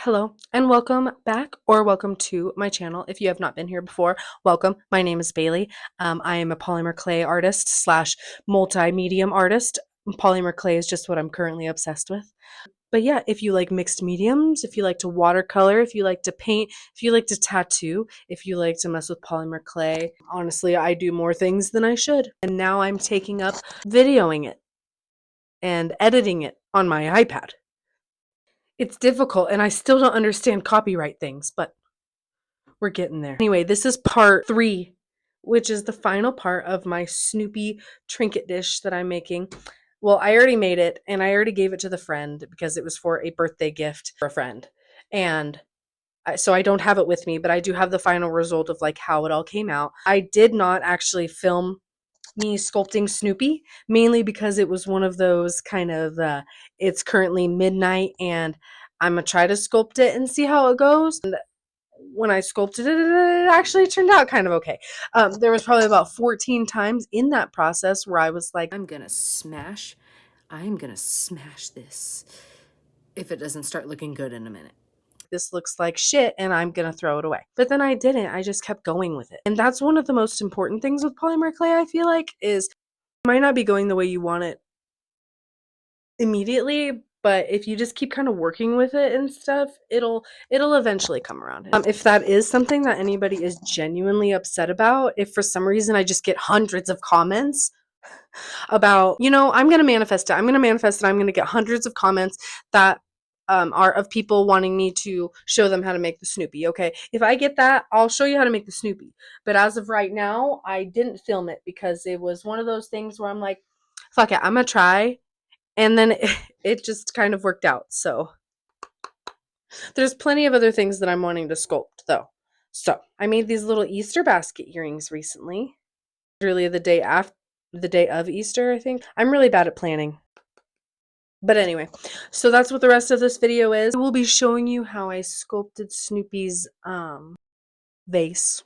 Hello and welcome back or welcome to my channel. If you have not been here before, welcome. My name is Bailey. I am a polymer clay artist slash multi-medium artist. Polymer clay is just what I'm currently obsessed with. But yeah, if you like mixed mediums, if you like to watercolor, if you like to paint, if you like to tattoo, if you like to mess with polymer clay, honestly, I do more things than I should. And now I'm taking up videoing it and editing it on my iPad. It's difficult and I still don't understand copyright things, but we're getting there. Anyway, this is part 3, which is the final part of my Snoopy trinket dish that I'm making. Well, I already made it and I already gave it to the friend because it was for a birthday gift for a friend. And so I don't have it with me, but I do have the final result of like how it all came out. I did not actually film me sculpting Snoopy, mainly because it was one of those kind of, it's currently midnight and I'm gonna try to sculpt it and see how it goes. And when I sculpted it, it actually turned out kind of okay. There was probably about 14 times in that process where I was like, I'm gonna smash this if it doesn't start looking good in a minute. This looks like shit and I'm gonna throw it away. But then I didn't. I just kept going with it. And that's one of the most important things with polymer clay, I feel like, is it might not be going the way you want it immediately, but if you just keep kind of working with it and stuff, it'll eventually come around. If that is something that anybody is genuinely upset about, if for some reason I just get hundreds of comments about, I'm going to manifest it. I'm going to manifest it. I'm going to get hundreds of comments that are of people wanting me to show them how to make the Snoopy. Okay. If I get that, I'll show you how to make the Snoopy. But as of right now, I didn't film it because it was one of those things where I'm like, fuck it, I'm going to try. And then it just kind of worked out. So there's plenty of other things that I'm wanting to sculpt though. So I made these little Easter basket earrings recently. Really the day of Easter, I think. I'm really bad at planning. But anyway, so that's what the rest of this video is. I will be showing you how I sculpted Snoopy's vase,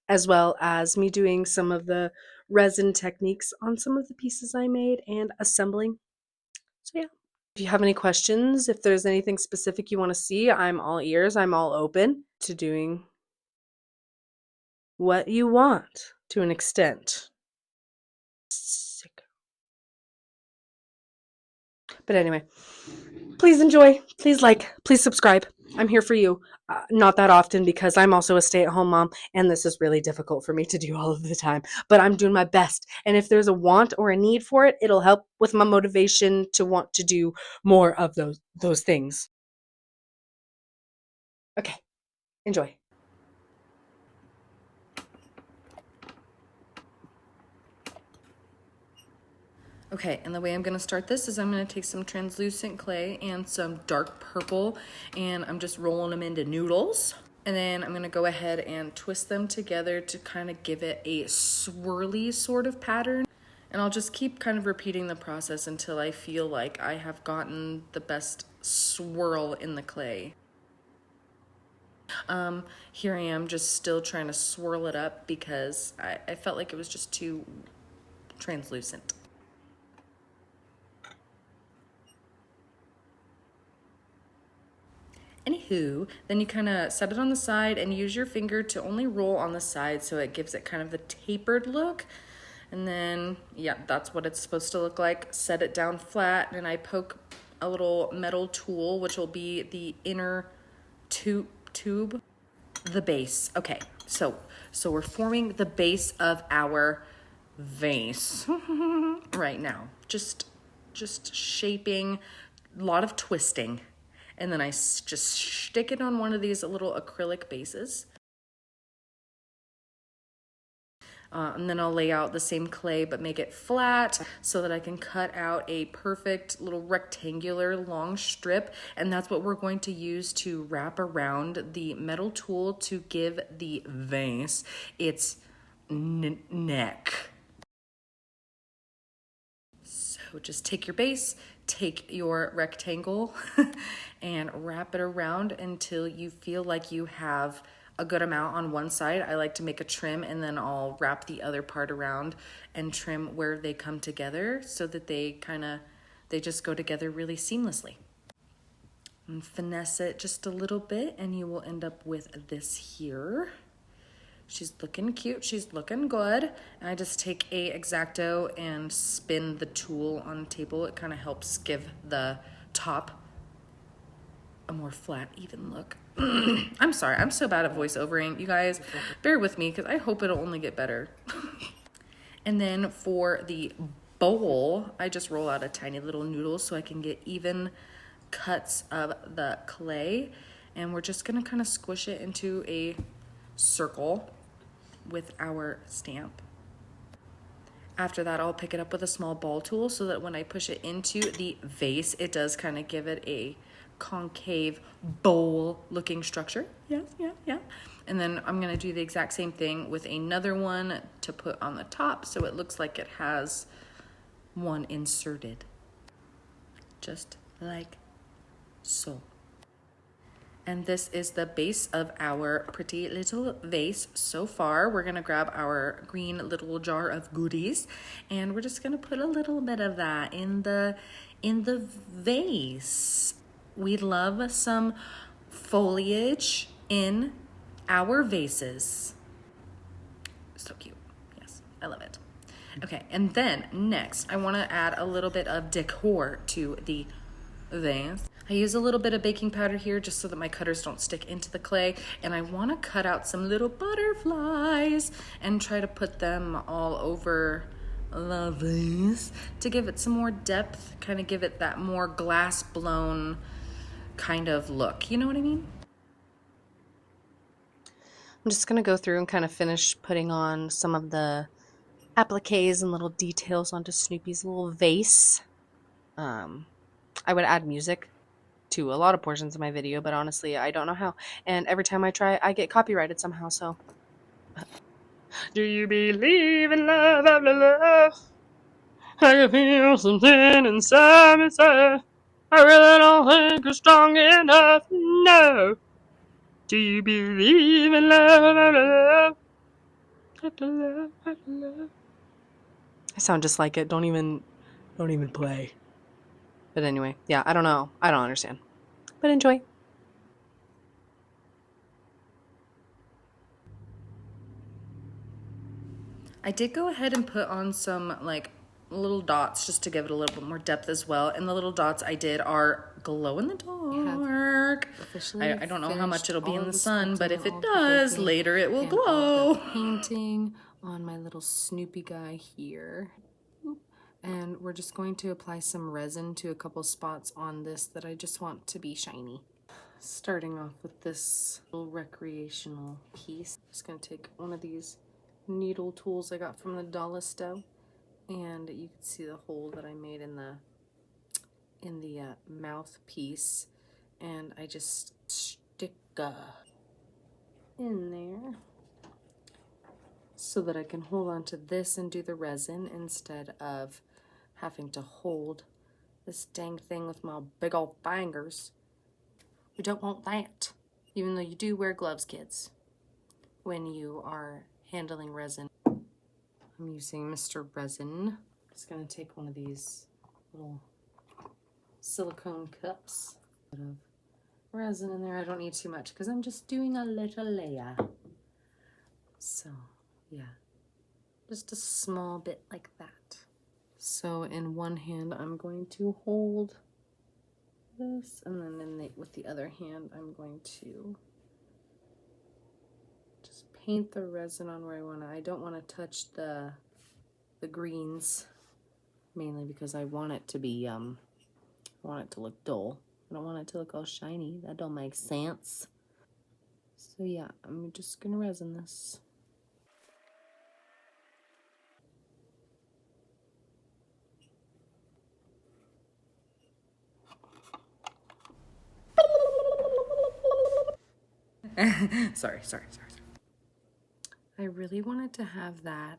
as well as me doing some of the resin techniques on some of the pieces I made and assembling. So yeah. If you have any questions, if there's anything specific you want to see, I'm all ears. I'm all open to doing what you want to an extent. But anyway, please enjoy, please like, please subscribe. I'm here for you. Not that often because I'm also a stay-at-home mom and this is really difficult for me to do all of the time, but I'm doing my best. And if there's a want or a need for it, it'll help with my motivation to want to do more of those things. Okay, enjoy. Okay, and the way I'm gonna start this is I'm gonna take some translucent clay and some dark purple, and I'm just rolling them into noodles. And then I'm gonna go ahead and twist them together to kind of give it a swirly sort of pattern. And I'll just keep kind of repeating the process until I feel like I have gotten the best swirl in the clay. Here I am just still trying to swirl it up because I felt like it was just too translucent. Anywho, then you kind of set it on the side and use your finger to only roll on the side so it gives it kind of the tapered look. And then, yeah, that's what it's supposed to look like. Set it down flat and I poke a little metal tool, which will be the inner tube, the base. Okay, so we're forming the base of our vase right now. Just shaping, a lot of twisting. And then I just stick it on one of these little acrylic bases. And then I'll lay out the same clay but make it flat so that I can cut out a perfect little rectangular long strip. And that's what we're going to use to wrap around the metal tool to give the vase its neck. So just take your base, take your rectangle and wrap it around until you feel like you have a good amount on one side. I like to make a trim and then I'll wrap the other part around and trim where they come together so that they just go together really seamlessly. and finesse it just a little bit, and you will end up with this here. She's looking cute, she's looking good. And I just take a X-Acto and spin the tool on the table. It kind of helps give the top a more flat, even look. I'm sorry, I'm so bad at voiceovering. You guys, bear with me, because I hope it'll only get better. And then for the bowl, I just roll out a tiny little noodle so I can get even cuts of the clay. And we're just gonna kind of squish it into a circle with our stamp. After that, I'll pick it up with a small ball tool so that when I push it into the vase, it does kind of give it a concave bowl looking structure. Yes, yeah, yeah. And then I'm gonna do the exact same thing with another one to put on the top so it looks like it has one inserted. Just like so. And this is the base of our pretty little vase so far. We're gonna grab our green little jar of goodies and we're just gonna put a little bit of that in the vase. We love some foliage in our vases. So cute, yes, I love it. Okay, and then next, I wanna add a little bit of decor to the vase. I use a little bit of baking powder here just so that my cutters don't stick into the clay, and I want to cut out some little butterflies and try to put them all over the vase to give it some more depth, kind of give it that more glass blown kind of look. You know what I mean? I'm just going to go through and kind of finish putting on some of the appliques and little details onto Snoopy's little vase. I would add music to a lot of portions of my video, but honestly, I don't know how. And every time I try, I get copyrighted somehow, so. Do you believe in love after love? I can feel something inside me say, I really don't think you're strong enough, no. Do you believe in love after love? After love, after love. I sound just like it, don't even play. But anyway, yeah, I don't know. I don't understand. But enjoy. I did go ahead and put on some like little dots just to give it a little bit more depth as well. And the little dots I did are glow in the dark. I don't know how much it'll be in the sun, but if it does, later it will glow. Painting on my little Snoopy guy here. And we're just going to apply some resin to a couple spots on this that I just want to be shiny. Starting off with this little recreational piece. Just gonna take one of these needle tools I got from the dollar store, and you can see the hole that I made in the mouthpiece, and I just stick in there so that I can hold on to this and do the resin instead of having to hold this dang thing with my big old fingers. You don't want that, even though you do wear gloves, kids, when you are handling resin. I'm using Mr. Resin. Just gonna take one of these little silicone cups. A bit of resin in there. I don't need too much because I'm just doing a little layer. So yeah, just a small bit like that. So in one hand I'm going to hold this, and then with the other hand I'm going to just paint the resin on where I want to. I don't want to touch the greens, mainly because I want it to be I want it to look dull. I don't want it to look all shiny. That don't make sense. So yeah, I'm just gonna resin this. Sorry. I really wanted to have that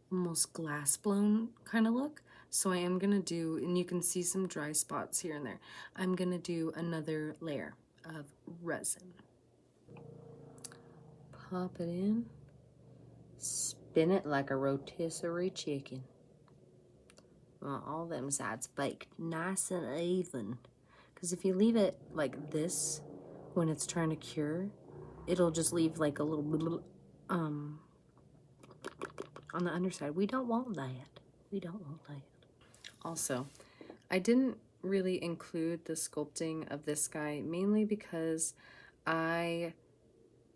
almost glass blown kind of look, so I am gonna do, and you can see some dry spots here and there, I'm gonna do another layer of resin. Pop it in, spin it like a rotisserie chicken. All them sides baked nice and even, Because if you leave it like this when it's trying to cure, it'll just leave like a little on the underside. We don't want that. We don't want that. Also, I didn't really include the sculpting of this guy mainly because I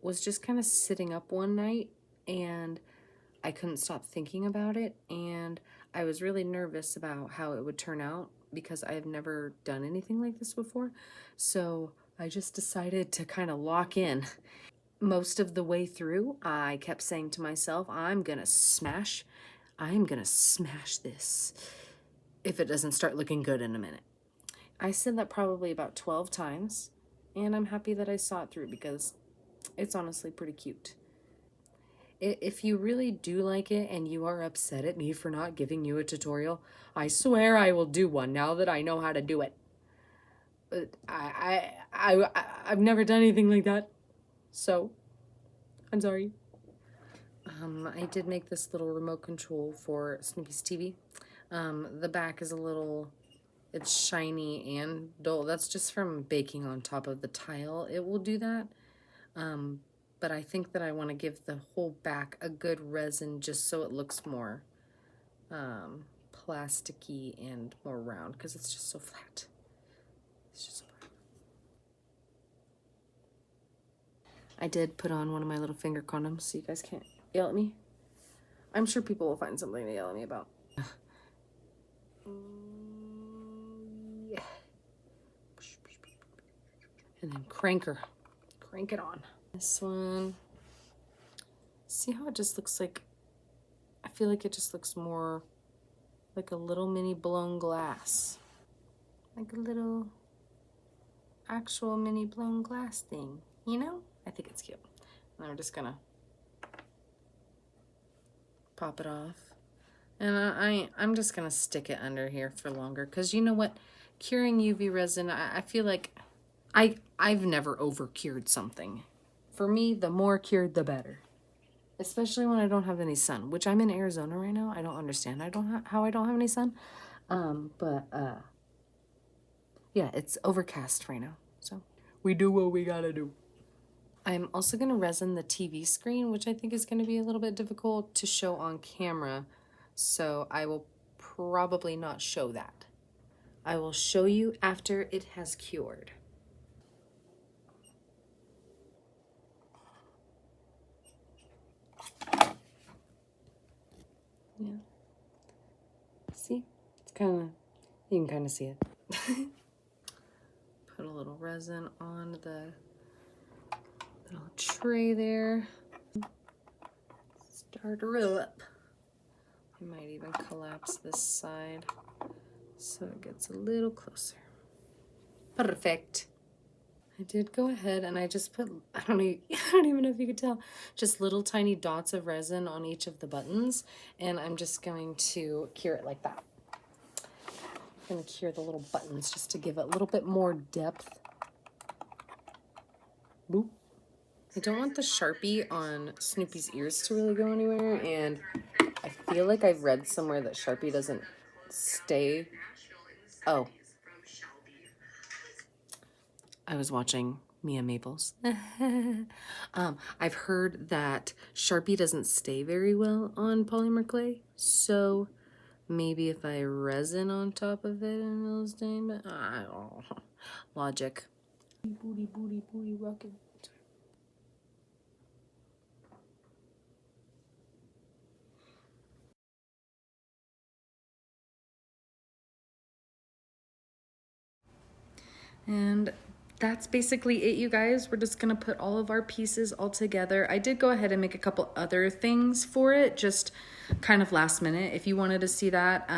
was just kind of sitting up one night and I couldn't stop thinking about it, and I was really nervous about how it would turn out because I've never done anything like this before. So I just decided to kind of lock in. Most of the way through, I kept saying to myself, I'm gonna smash this if it doesn't start looking good in a minute. I said that probably about 12 times, and I'm happy that I saw it through because it's honestly pretty cute. If you really do like it and you are upset at me for not giving you a tutorial, I swear I will do one now that I know how to do it. But I've never done anything like that, so I'm sorry. I did make this little remote control for Snoopy's TV. The back is it's shiny and dull. That's just from baking on top of the tile. It will do that. But I think that I want to give the whole back a good resin just so it looks more plasticky and more round because it's just so flat. It's just so flat. I did put on one of my little finger condoms so you guys can't yell at me. I'm sure people will find something to yell at me about. Yeah. And then crank it on. This one, see how it just looks like, I feel like it just looks more like a little mini blown glass. Like a little actual mini blown glass thing, you know? I think it's cute. And I'm just gonna pop it off. And I'm just gonna stick it under here for longer because you know what? Curing UV resin, I feel like I've never over cured something. For me, the more cured, the better. Especially when I don't have any sun, which I'm in Arizona right now. I don't understand how I don't have any sun. Yeah, it's overcast right now. So we do what we gotta do. I'm also gonna resin the TV screen, which I think is gonna be a little bit difficult to show on camera. So I will probably not show that. I will show you after it has cured. Yeah. See? It's kind of, you can kind of see it. Put a little resin on the little tray there. Start to roll up. I might even collapse this side so it gets a little closer. Perfect. I did go ahead and I just put, I don't even know if you could tell, just little tiny dots of resin on each of the buttons, and I'm just going to cure it like that. I'm going to cure the little buttons just to give it a little bit more depth. Boop. I don't want the Sharpie on Snoopy's ears to really go anywhere, and I feel like I've read somewhere that Sharpie doesn't stay. Oh. I was watching Mia Maples. I've heard that Sharpie doesn't stay very well on polymer clay, so maybe if I resin on top of it and it'll stay, but I don't know. Logic. Booty, booty, booty, rocket. And that's basically it, you guys. We're just gonna put all of our pieces all together. I did go ahead and make a couple other things for it, just kind of last minute. If you wanted to see that,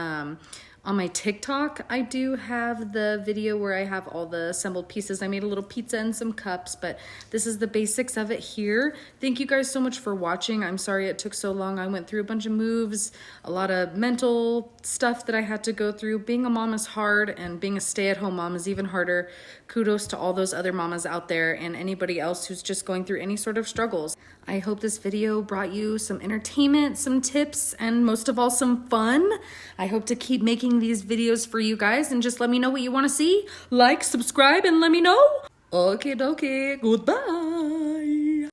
on my TikTok, I do have the video where I have all the assembled pieces. I made a little pizza and some cups, but this is the basics of it here. Thank you guys so much for watching. I'm sorry it took so long. I went through a bunch of moves, a lot of mental stuff that I had to go through. Being a mom is hard, and being a stay-at-home mom is even harder. Kudos to all those other mamas out there and anybody else who's just going through any sort of struggles. I hope this video brought you some entertainment, some tips, and most of all, some fun. I hope to keep making making these videos for you guys, and just let me know what you want to see. Like, subscribe, and let me know. Okay, dokie. Goodbye.